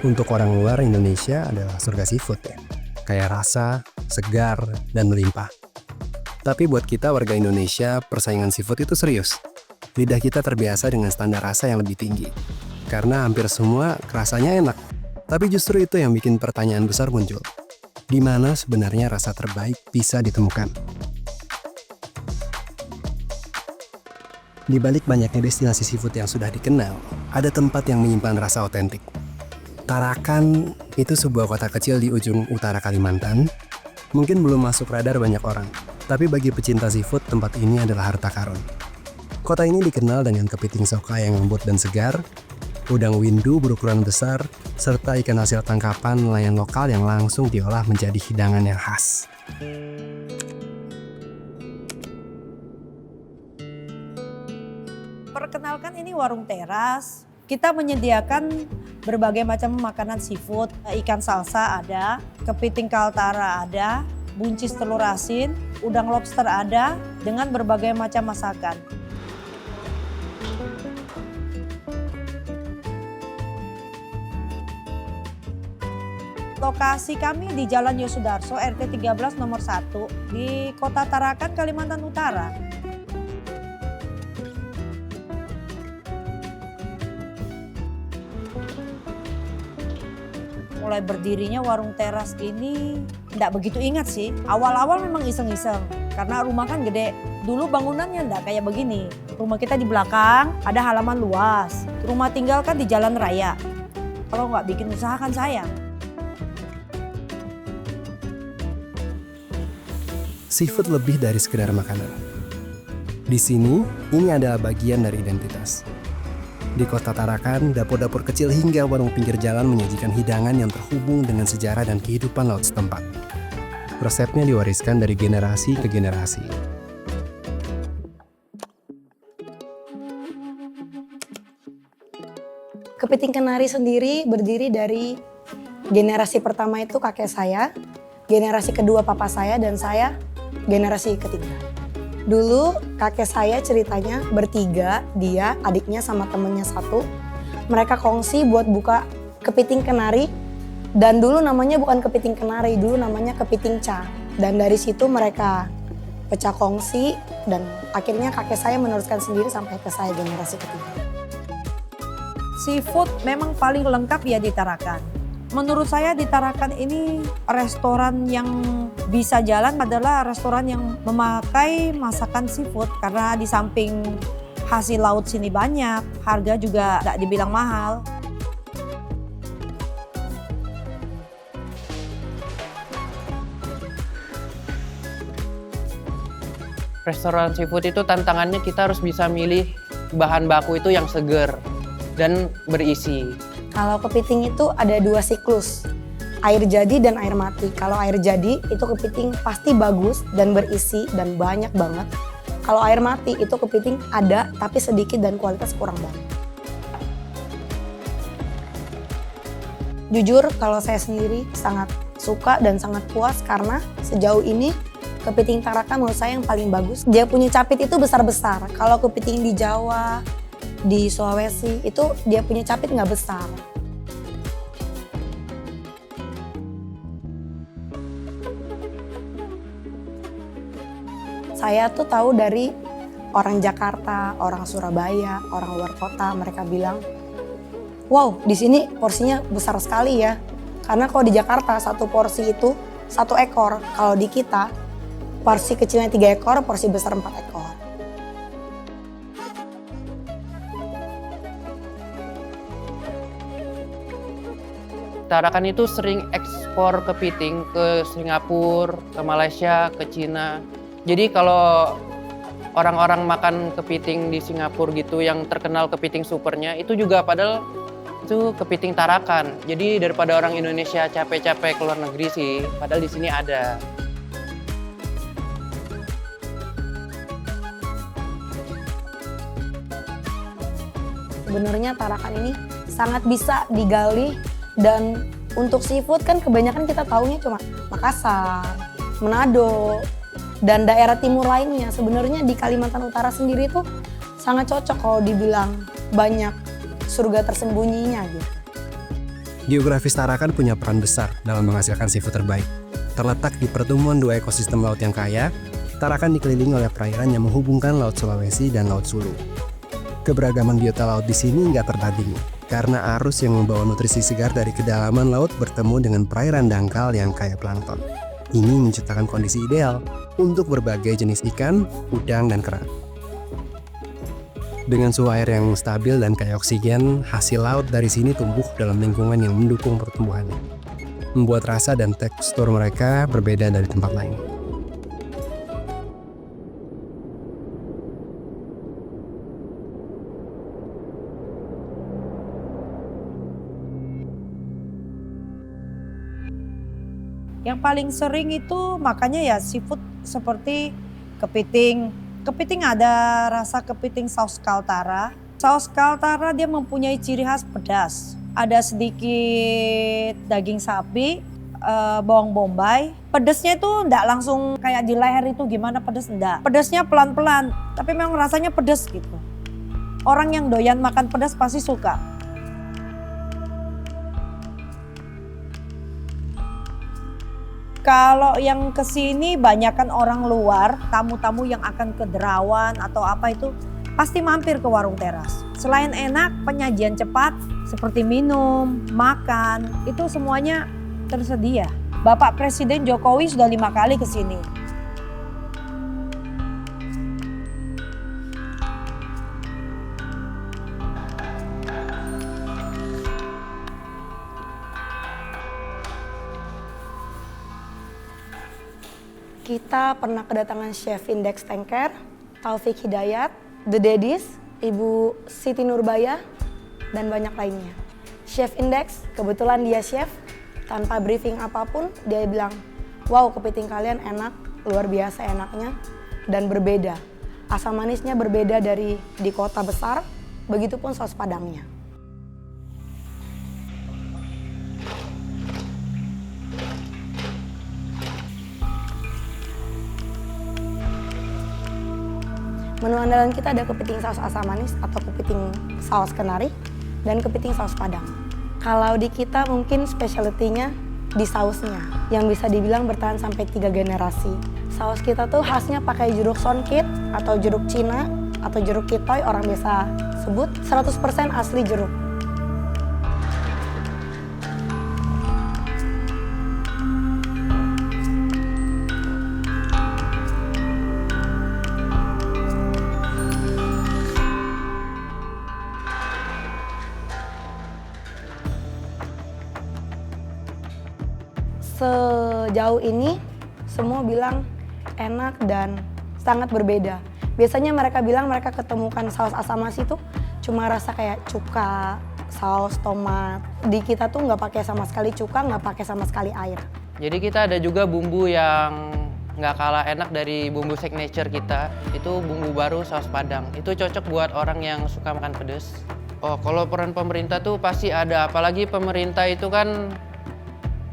Untuk orang luar, Indonesia adalah surga seafood ya. Kayak rasa, segar, dan melimpah. Tapi buat kita warga Indonesia, persaingan seafood itu serius. Lidah kita terbiasa dengan standar rasa yang lebih tinggi. Karena hampir semua rasanya enak. Tapi justru itu yang bikin pertanyaan besar muncul. Di mana sebenarnya rasa terbaik bisa ditemukan? Di balik banyaknya destinasi seafood yang sudah dikenal, ada tempat yang menyimpan rasa otentik. Tarakan itu sebuah kota kecil di ujung utara Kalimantan. Mungkin belum masuk radar banyak orang, tapi bagi pecinta seafood, tempat ini adalah harta karun. Kota ini dikenal dengan kepiting soka yang lembut dan segar, udang windu berukuran besar, serta ikan hasil tangkapan nelayan lokal yang langsung diolah menjadi hidangan yang khas. Perkenalkan, ini warung teras. Kita menyediakan berbagai macam makanan seafood. Ikan salsa ada, kepiting kaltara ada, buncis telur asin, udang lobster ada, dengan berbagai macam masakan. Lokasi kami di Jalan Yosudarso, RT 13 nomor 1, di Kota Tarakan, Kalimantan Utara. Mulai berdirinya warung teras ini enggak begitu ingat sih. Awal-awal memang iseng-iseng karena rumah kan gede. Dulu bangunannya enggak kayak begini. Rumah kita di belakang, ada halaman luas. Rumah tinggal kan di jalan raya. Kalau nggak bikin usaha kan sayang. Seafood lebih dari sekedar makanan. Di sini, ini adalah bagian dari identitas. Di Kota Tarakan, dapur-dapur kecil hingga warung pinggir jalan menyajikan hidangan yang terhubung dengan sejarah dan kehidupan laut setempat. Resepnya diwariskan dari generasi ke generasi. Kepiting Kenari sendiri berdiri dari generasi pertama itu kakek saya, generasi kedua papa saya, dan saya generasi ketiga. Dulu kakek saya ceritanya bertiga, dia, adiknya sama temennya satu. Mereka kongsi buat buka kepiting kenari. Dan dulu namanya bukan kepiting kenari, dulu namanya kepiting ca. Dan dari situ mereka pecah kongsi dan akhirnya kakek saya meneruskan sendiri sampai ke saya generasi ketiga. Seafood memang paling lengkap ya di Tarakan. Menurut saya di Tarakan ini restoran yang bisa jalan adalah restoran yang memakai masakan seafood. Karena di samping hasil laut sini banyak, harga juga tidak dibilang mahal. Restoran seafood itu tantangannya kita harus bisa milih bahan baku itu yang seger dan berisi. Kalau kepiting itu ada dua siklus, air jadi dan air mati. Kalau air jadi itu kepiting pasti bagus dan berisi dan banyak banget. Kalau air mati itu kepiting ada tapi sedikit dan kualitas kurang banget. Jujur kalau saya sendiri sangat suka dan sangat puas karena sejauh ini kepiting Tarakan menurut saya yang paling bagus. Dia punya capit itu besar-besar. Kalau kepiting di Jawa, di Sulawesi itu dia punya capit nggak besar. Saya tuh tahu dari orang Jakarta, orang Surabaya, orang luar kota, mereka bilang, wow di sini porsinya besar sekali ya. Karena kalau di Jakarta satu porsi itu 1 ekor, kalau di kita porsi kecilnya 3 ekor, porsi besar 4 ekor. Tarakan itu sering ekspor kepiting ke Singapura, ke Malaysia, ke Cina. Jadi kalau orang-orang makan kepiting di Singapura gitu yang terkenal kepiting supernya itu juga padahal itu kepiting Tarakan. Jadi daripada orang Indonesia capek-capek ke luar negeri sih, padahal di sini ada. Sebenarnya Tarakan ini sangat bisa digali. Dan untuk seafood kan kebanyakan kita taunya cuma Makassar, Manado, dan daerah timur lainnya. Sebenarnya di Kalimantan Utara sendiri tuh sangat cocok kalau dibilang banyak surga tersembunyinya gitu. Geografis Tarakan punya peran besar dalam menghasilkan seafood terbaik. Terletak di pertemuan dua ekosistem laut yang kaya, Tarakan dikelilingi oleh perairan yang menghubungkan Laut Sulawesi dan Laut Sulu. Keberagaman biota laut di sini nggak tertandingi, karena arus yang membawa nutrisi segar dari kedalaman laut bertemu dengan perairan dangkal yang kaya plankton. Ini menciptakan kondisi ideal untuk berbagai jenis ikan, udang, dan kerang. Dengan suhu air yang stabil dan kaya oksigen, hasil laut dari sini tumbuh dalam lingkungan yang mendukung pertumbuhannya, membuat rasa dan tekstur mereka berbeda dari tempat lain. Yang paling sering itu makanya ya seafood seperti kepiting. Kepiting ada rasa kepiting saus Kaltara. Saus Kaltara dia mempunyai ciri khas pedas. Ada sedikit daging sapi, bawang bombay. Pedesnya itu enggak langsung kayak di leher itu gimana pedes, enggak. Pedesnya pelan-pelan, tapi memang rasanya pedes gitu. Orang yang doyan makan pedas pasti suka. Kalau yang kesini banyakan orang luar, tamu-tamu yang akan ke Derawan atau apa itu pasti mampir ke warung teras. Selain enak, penyajian cepat seperti minum, makan, itu semuanya tersedia. Bapak Presiden Jokowi sudah 5 kali ke sini. Kita pernah kedatangan Chef Index Tanker, Taufik Hidayat, The Daddies, Ibu Siti Nurbaya, dan banyak lainnya. Chef Index, kebetulan dia chef, tanpa briefing apapun, dia bilang, wow kepiting kalian enak, luar biasa enaknya, dan berbeda. Asam manisnya berbeda dari di kota besar, begitupun saus padangnya. Menu andalan kita ada kepiting saus asam manis atau kepiting saus kenari dan kepiting saus padang. Kalau di kita mungkin specialty-nya di sausnya yang bisa dibilang bertahan sampai 3 generasi. Saus kita tuh khasnya pakai jeruk songkit atau jeruk Cina atau jeruk kitoy orang biasa sebut 100% asli jeruk. Sejauh ini semua bilang enak dan sangat berbeda. Biasanya mereka bilang mereka ketemukan saus asam manis itu cuma rasa kayak cuka, saus tomat. Di kita tuh nggak pakai sama sekali cuka, nggak pakai sama sekali air. Jadi kita ada juga bumbu yang nggak kalah enak dari bumbu signature kita. Itu bumbu baru saus padang. Itu cocok buat orang yang suka makan pedas. Oh, kalau peran pemerintah tuh pasti ada. Apalagi pemerintah itu kan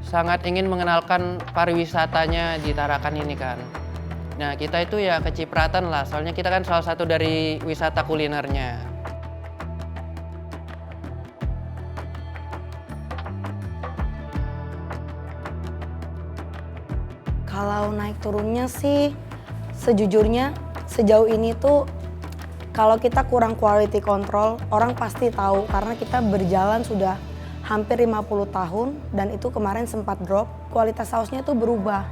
sangat ingin mengenalkan pariwisatanya di Tarakan ini kan. Nah kita itu ya kecipratan lah, soalnya kita kan salah satu dari wisata kulinernya. Kalau naik turunnya sih sejujurnya sejauh ini tuh kalau kita kurang quality control orang pasti tahu karena kita berjalan sudah hampir 50 tahun dan itu kemarin sempat drop, kualitas sausnya tuh berubah.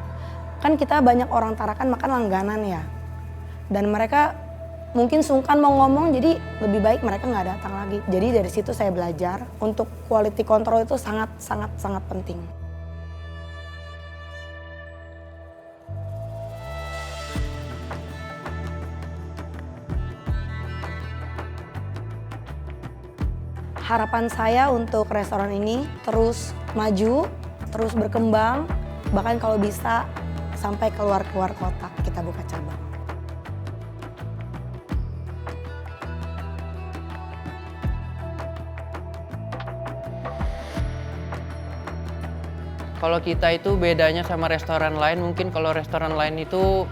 Kan kita banyak orang Tarakan makan langganan ya. Dan mereka mungkin sungkan mau ngomong jadi lebih baik mereka nggak datang lagi. Jadi dari situ saya belajar untuk quality control itu sangat penting. Harapan saya untuk restoran ini terus maju, terus berkembang, bahkan kalau bisa sampai keluar kota kita buka cabang. Kalau kita itu bedanya sama restoran lain, mungkin kalau restoran lain itu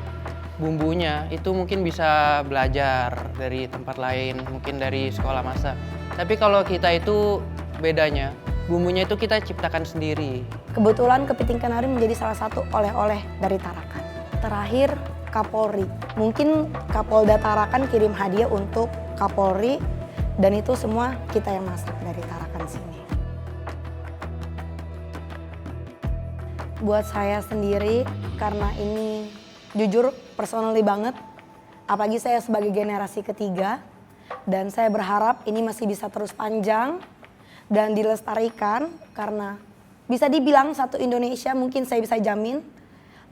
bumbunya itu mungkin bisa belajar dari tempat lain, mungkin dari sekolah masak. Tapi kalau kita itu bedanya, Bumbunya itu kita ciptakan sendiri. Kebetulan kepiting kenari menjadi salah satu oleh-oleh dari Tarakan. Terakhir, Kapolri. Mungkin Kapolda Tarakan kirim hadiah untuk Kapolri dan itu semua kita yang masak dari Tarakan sini. Buat saya sendiri, karena ini jujur personally banget, apalagi saya sebagai generasi ketiga, dan saya berharap ini masih bisa terus panjang dan dilestarikan karena bisa dibilang satu Indonesia mungkin saya bisa jamin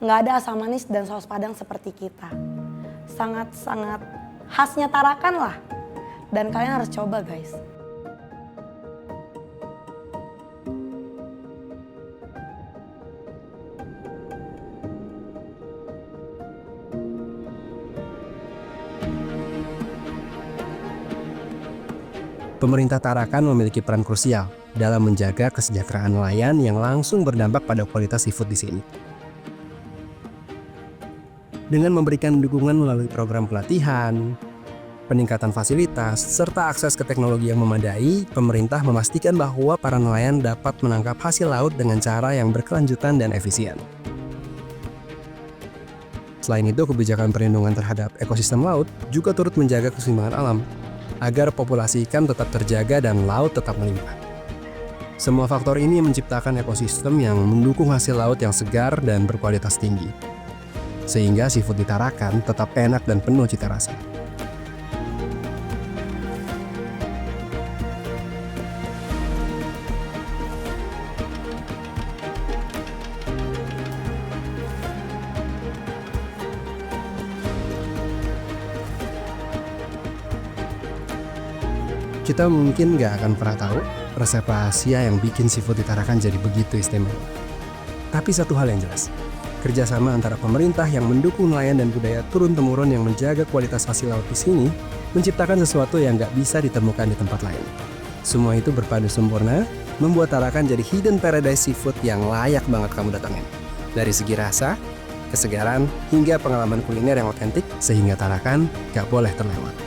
nggak ada asam manis dan saus padang seperti kita. Sangat-sangat khasnya Tarakan lah dan kalian harus coba guys. Pemerintah Tarakan memiliki peran krusial dalam menjaga kesejahteraan nelayan yang langsung berdampak pada kualitas seafood di sini. Dengan memberikan dukungan melalui program pelatihan, peningkatan fasilitas, serta akses ke teknologi yang memadai, pemerintah memastikan bahwa para nelayan dapat menangkap hasil laut dengan cara yang berkelanjutan dan efisien. Selain itu, kebijakan perlindungan terhadap ekosistem laut juga turut menjaga keseimbangan alam, agar populasi ikan tetap terjaga dan laut tetap melimpah. Semua faktor ini menciptakan ekosistem yang mendukung hasil laut yang segar dan berkualitas tinggi, sehingga seafood di Tarakan tetap enak dan penuh cita rasa. Kita mungkin nggak akan pernah tahu resep rahasia yang bikin seafood di Tarakan jadi begitu istimewa. Tapi satu hal yang jelas, kerjasama antara pemerintah yang mendukung nelayan dan budaya turun-temurun yang menjaga kualitas hasil laut di sini menciptakan sesuatu yang nggak bisa ditemukan di tempat lain. Semua itu berpadu sempurna, membuat Tarakan jadi hidden paradise seafood yang layak banget kamu datangin. Dari segi rasa, kesegaran, hingga pengalaman kuliner yang otentik, sehingga Tarakan nggak boleh terlewat.